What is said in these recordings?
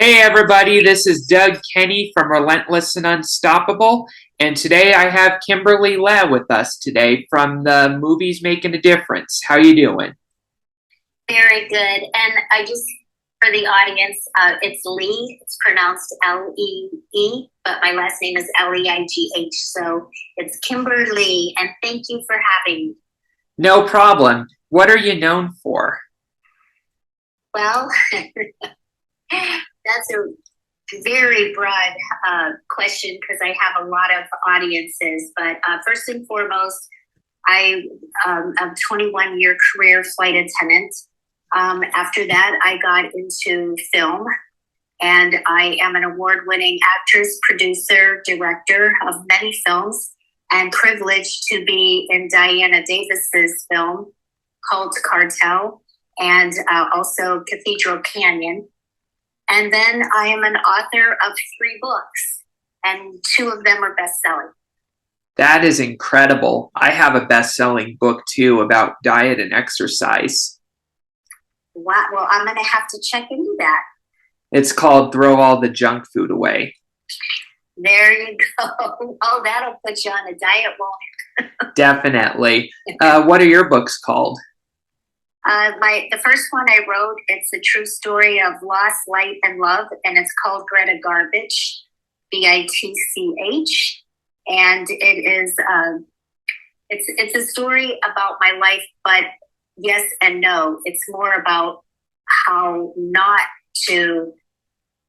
Hey everybody, this is Doug Kenny from Relentless and Unstoppable, and today I have Kimber Leigh with us today from the Movies Making a Difference. How you doing? Very good. And I just, for the audience, it's Lee. It's pronounced Lee, but my last name is Leigh. So it's Kimber Leigh. And thank you for having me. No problem. What are you known for? Well, that's a very broad question because I have a lot of audiences. But first and foremost, I am a 21-year career flight attendant. After that, I got into film, and I am an award-winning actress, producer, director of many films, and privileged to be in Diana Davis's film called Cartel, and also Cathedral Canyon. And then I am an author of 3 books, and 2 of them are best-selling. That is incredible. I have a best-selling book too about diet and exercise. Wow. Well, I'm going to have to check into that. It's called Throw All the Junk Food Away. There you go. Oh, that'll put you on a diet, won't it? Definitely. What are your books called? The first one I wrote, it's a true story of loss, light, and love, and it's called Greta Garbage, Bitch, and it is it's a story about my life, but yes and no. It's more about how not to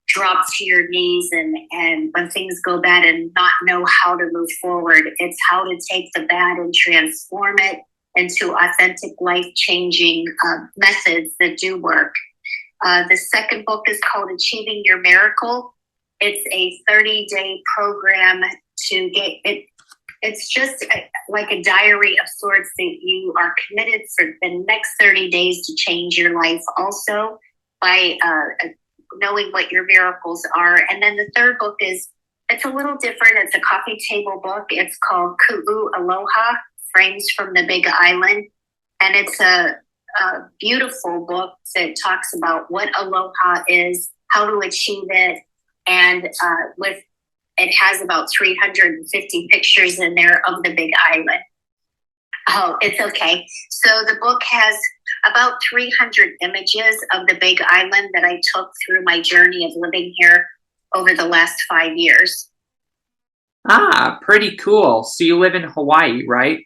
drop to your knees and when things go bad and not know how to move forward. It's how to take the bad and transform it into authentic, life-changing methods that do work. The second book is called Achieving Your Miracle. It's a 30-day program to get it. It's just like a diary of sorts that you are committed for the next 30 days to change your life also by knowing what your miracles are. And then the third book it's a little different. It's a coffee table book. It's called Ku'u Aloha, Frames from the Big Island. And it's a beautiful book that talks about what aloha is, how to achieve it, and it has about 350 pictures in there of the Big Island. Oh, it's okay. So the book has about 300 images of the Big Island that I took through my journey of living here over the last 5 years. Ah, pretty cool. So you live in Hawaii, right?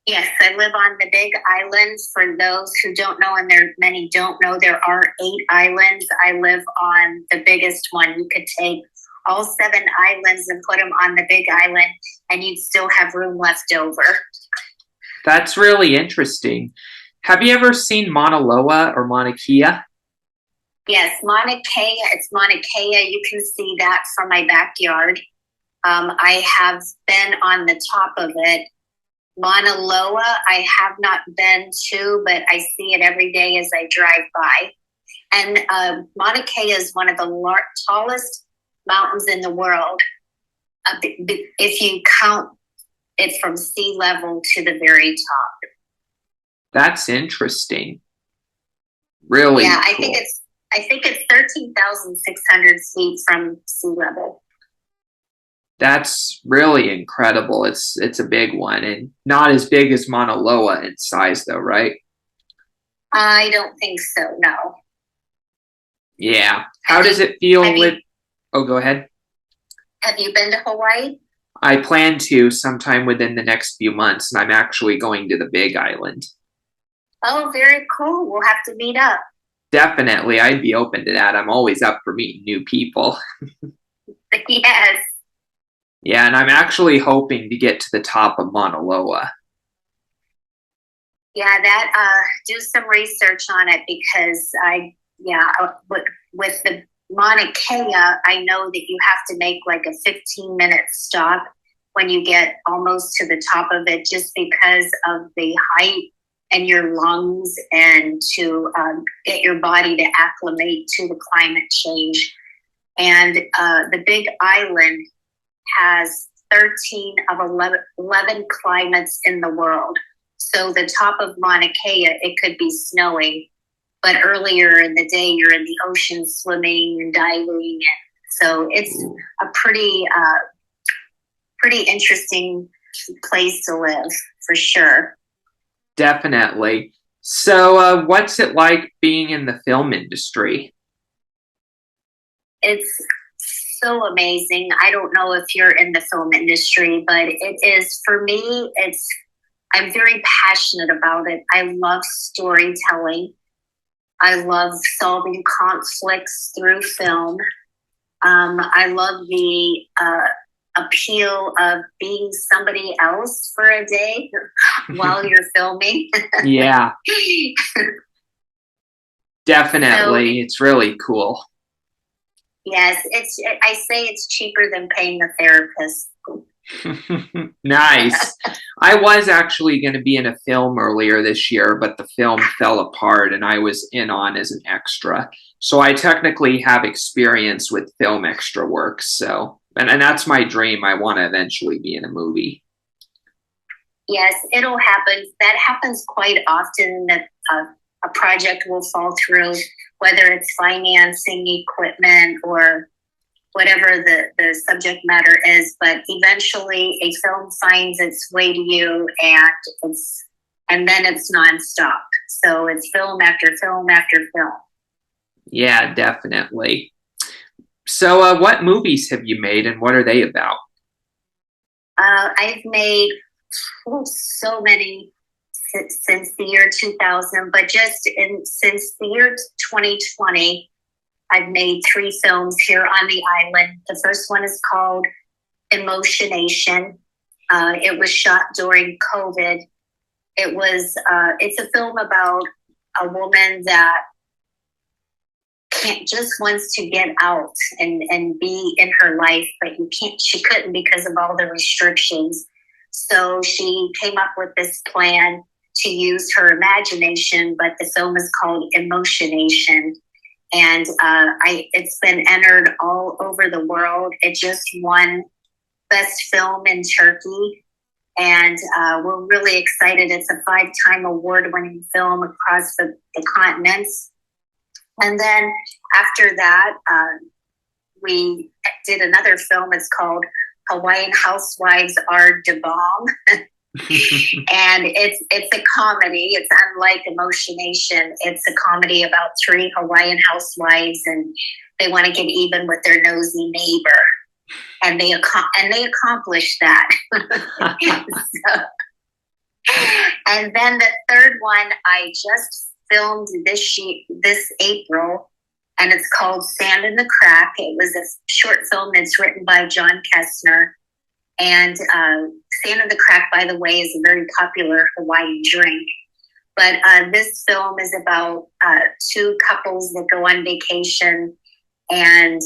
Yes, I live on the Big Island. For those who don't know, and many don't know, there are 8 islands. I live on the biggest one. You could take all 7 islands and put them on the Big Island, and you'd still have room left over. That's really interesting. Have you ever seen Mauna Loa or Mauna Kea? Yes, Mauna Kea. It's Mauna Kea. You can see that from my backyard. I have been on the top of it. Mauna Loa, I have not been to, but I see it every day as I drive by. And Mauna Kea is one of the tallest mountains in the world. If you count it from sea level to the very top. That's interesting. Really? Yeah, cool. I think it's 13,600 feet from sea level. That's really incredible. It's a big one, and not as big as Mauna Loa in size, though, right? I don't think so. No. Yeah. How does it feel with? Oh, go ahead. Have you been to Hawaii? I plan to sometime within the next few months, and I'm actually going to the Big Island. Oh, very cool. We'll have to meet up. Definitely, I'd be open to that. I'm always up for meeting new people. Yes. Yeah, and I'm actually hoping to get to the top of Mauna Loa. Yeah, do some research on it because with the Mauna Kea, I know that you have to make like a 15-minute stop when you get almost to the top of it just because of the height and your lungs and to get your body to acclimate to the climate change. And the Big Island has 13 of 11 climates in the world. So the top of Mauna Kea, it could be snowing but earlier in the day, you're in the ocean swimming and diving. And so it's a pretty interesting place to live, for sure. Definitely. So, what's it like being in the film industry? It's so amazing. I don't know if you're in the film industry, but it is, for me, I'm very passionate about it. I love storytelling. I love solving conflicts through film. I love the appeal of being somebody else for a day while you're filming. Yeah, definitely. So, It's really cool. yes, I say it's cheaper than paying a therapist. Nice. I was actually going to be in a film earlier this year, but the film fell apart and I was in on as an extra. So I technically have experience with film extra work. So, and that's my dream. I want to eventually be in a movie. Yes, it'll happen. That happens quite often, that a project will fall through, whether it's financing, equipment, or whatever the subject matter is. But eventually a film finds its way to you, and then it's nonstop. So it's film after film after film. Yeah, definitely. So, what movies have you made and what are they about? I've made so many since the year 2000, but since the year 2020, I've made 3 films here on the island. The first one is called Emotionation. It was shot during COVID. It's a film about a woman that can't just wants to get out and be in her life, but she couldn't because of all the restrictions. So she came up with this plan to use her imagination, but the film is called Emotionation. And it's been entered all over the world. It just won Best Film in Turkey. And we're really excited. It's a 5-time award-winning film across the continents. And then after that, we did another film. It's called Hawaiian Housewives Are Da Bomb. And it's a comedy. It's unlike Emotionation. It's a comedy about 3 Hawaiian housewives, and they want to get even with their nosy neighbor, and they accomplish that. So, and then the third one I just filmed this April, and it's called Sand in the Crack. It was a short film that's written by John Kestner. And Sand in the Crack, by the way, is a very popular Hawaiian drink. But this film is about 2 couples that go on vacation, and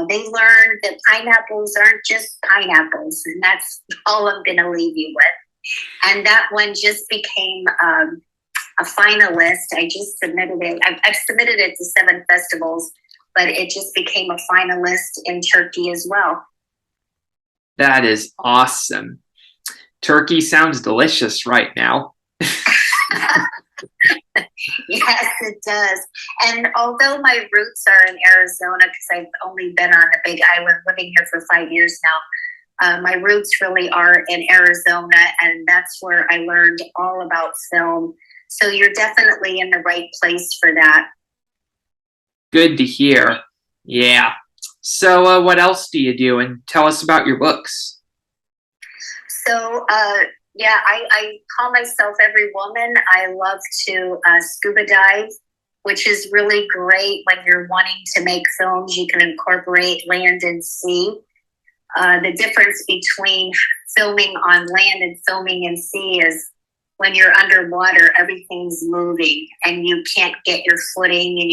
they learn that pineapples aren't just pineapples. And that's all I'm going to leave you with. And that one just became a finalist. I just submitted it. I've submitted it to 7 festivals, but it just became a finalist in Turkey as well. That is awesome. Turkey sounds delicious right now. Yes, it does. And although my roots are in Arizona, because I've only been on the Big Island, living here for 5 years now, my roots really are in Arizona, and that's where I learned all about film. So you're definitely in the right place for that. Good to hear. Yeah. So, what else do you do? And tell us about your books. So, yeah, I call myself every woman. I love to scuba dive, which is really great when you're wanting to make films. You can incorporate land and sea. The difference between filming on land and filming in sea is when you're underwater, everything's moving and you can't get your footing, and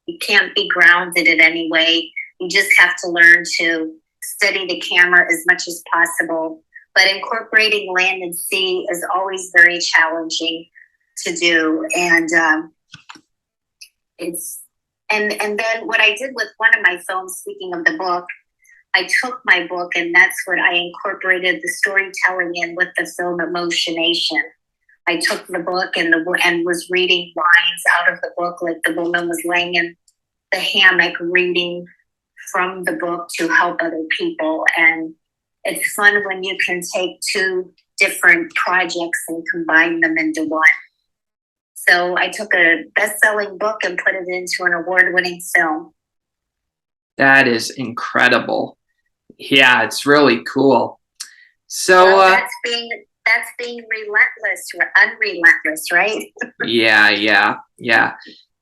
you can't be grounded in any way. You just have to learn to steady the camera as much as possible. But incorporating land and sea is always very challenging to do. And and then what I did with one of my films, speaking of the book, I took my book, and that's what I incorporated the storytelling in with the film Emotionation. I took the book and was reading lines out of the book, like the woman was laying in the hammock reading from the book to help other people. And it's fun when you can take two different projects and combine them into one. So I took a best-selling book and put it into an award-winning film. That is incredible. Yeah, it's really cool. So, Well, that's being relentless or unrelentless, right? yeah, yeah, yeah.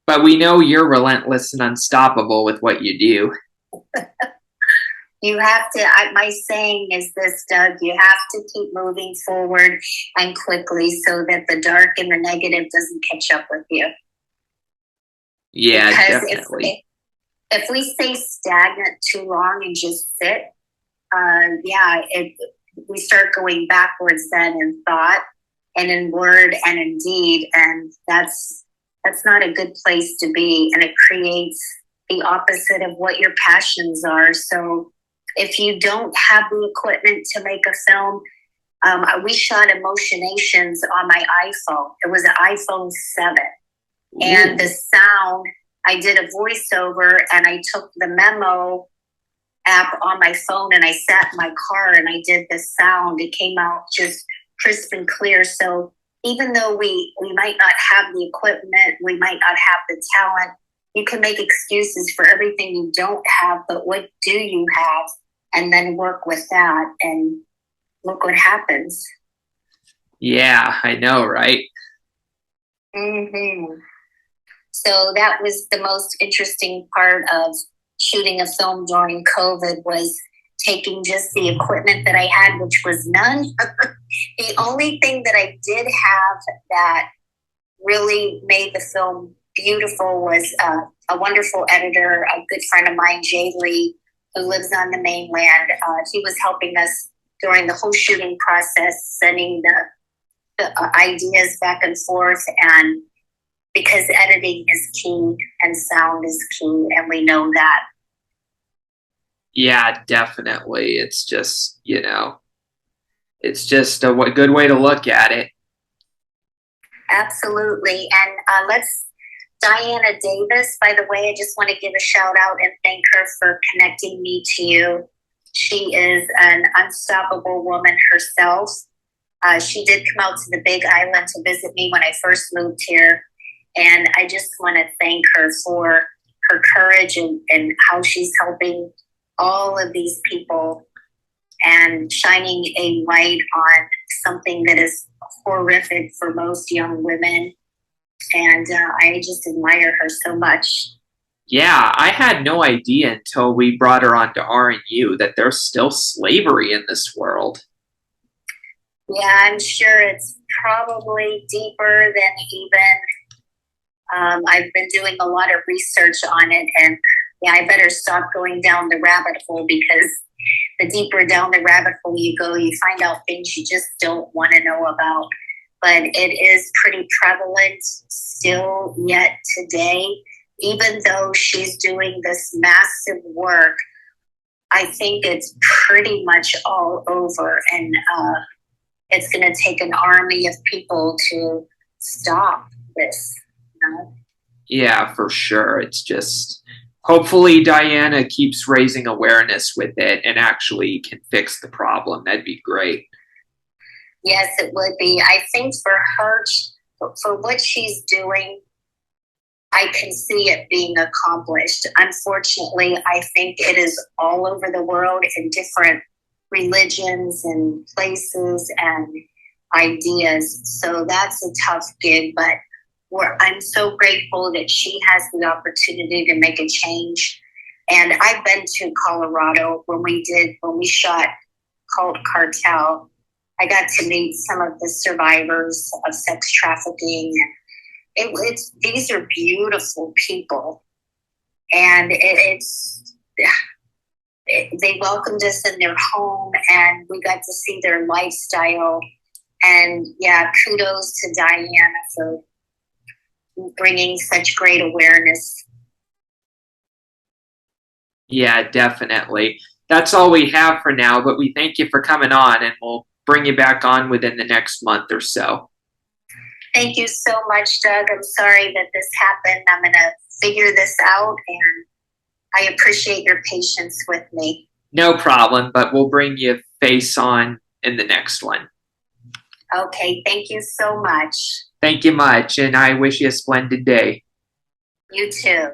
But we know you're relentless and unstoppable with what you do. You have to, my saying is this, Doug, you have to keep moving forward and quickly so that the dark and the negative doesn't catch up with you. Yeah, Because definitely. if we stay stagnant too long and just sit, we start going backwards then in thought and in word and in deed, and that's not a good place to be, and it creates the opposite of what your passions are. So if you don't have the equipment to make a film, we shot Emotionations on my iPhone. It was an iPhone 7. And Ooh. the sound, I did a voiceover and I took the memo app on my phone and I sat in my car and I did the sound. It came out just crisp and clear. So even though we might not have the equipment, we might not have the talent, you can make excuses for everything you don't have, but what do you have? And then work with that and look what happens. Yeah, I know, right? Mm-hmm. So that was the most interesting part of shooting a film during COVID, was taking just the equipment that I had, which was none. The only thing that I did have that really made the film beautiful was a wonderful editor, a good friend of mine, Jay Lee, who lives on the mainland. He was helping us during the whole shooting process, sending the ideas back and forth, and because editing is key and sound is key, and we know that. Yeah, definitely. It's just a good way to look at it. Absolutely. And Diana Davis, by the way, I just want to give a shout out and thank her for connecting me to you. She is an unstoppable woman herself. She did come out to the Big Island to visit me when I first moved here. And I just want to thank her for her courage and how she's helping all of these people and shining a light on something that is horrific for most young women. And I just admire her so much. Yeah, I had no idea until we brought her onto RNU that there's still slavery in this world. Yeah, I'm sure it's probably deeper than even. I've been doing a lot of research on it, and yeah, I better stop going down the rabbit hole, because the deeper down the rabbit hole you go, you find out things you just don't want to know about. But it is pretty prevalent still yet today. Even though she's doing this massive work, I think it's pretty much all over, and it's going to take an army of people to stop this. Yeah, for sure. It's just hopefully Diana keeps raising awareness with it and actually can fix the problem. That'd be great. Yes, it would be. I think for her, for what she's doing, I can see it being accomplished. Unfortunately, I think it is all over the world in different religions and places and ideas. So that's a tough gig, but I'm so grateful that she has the opportunity to make a change. And I've been to Colorado when we shot Cult Cartel. I got to meet some of the survivors of sex trafficking. These are beautiful people, and they welcomed us in their home, and we got to see their lifestyle. And yeah, kudos to Diana for bringing such great awareness. Yeah, definitely. That's all we have for now, but we thank you for coming on, and we'll bring you back on within the next month or so. Thank you so much, Doug. I'm sorry that this happened. I'm going to figure this out, and I appreciate your patience with me. No problem, but we'll bring you face on in the next one. Okay, thank you so much. Thank you much, and I wish you a splendid day. You too.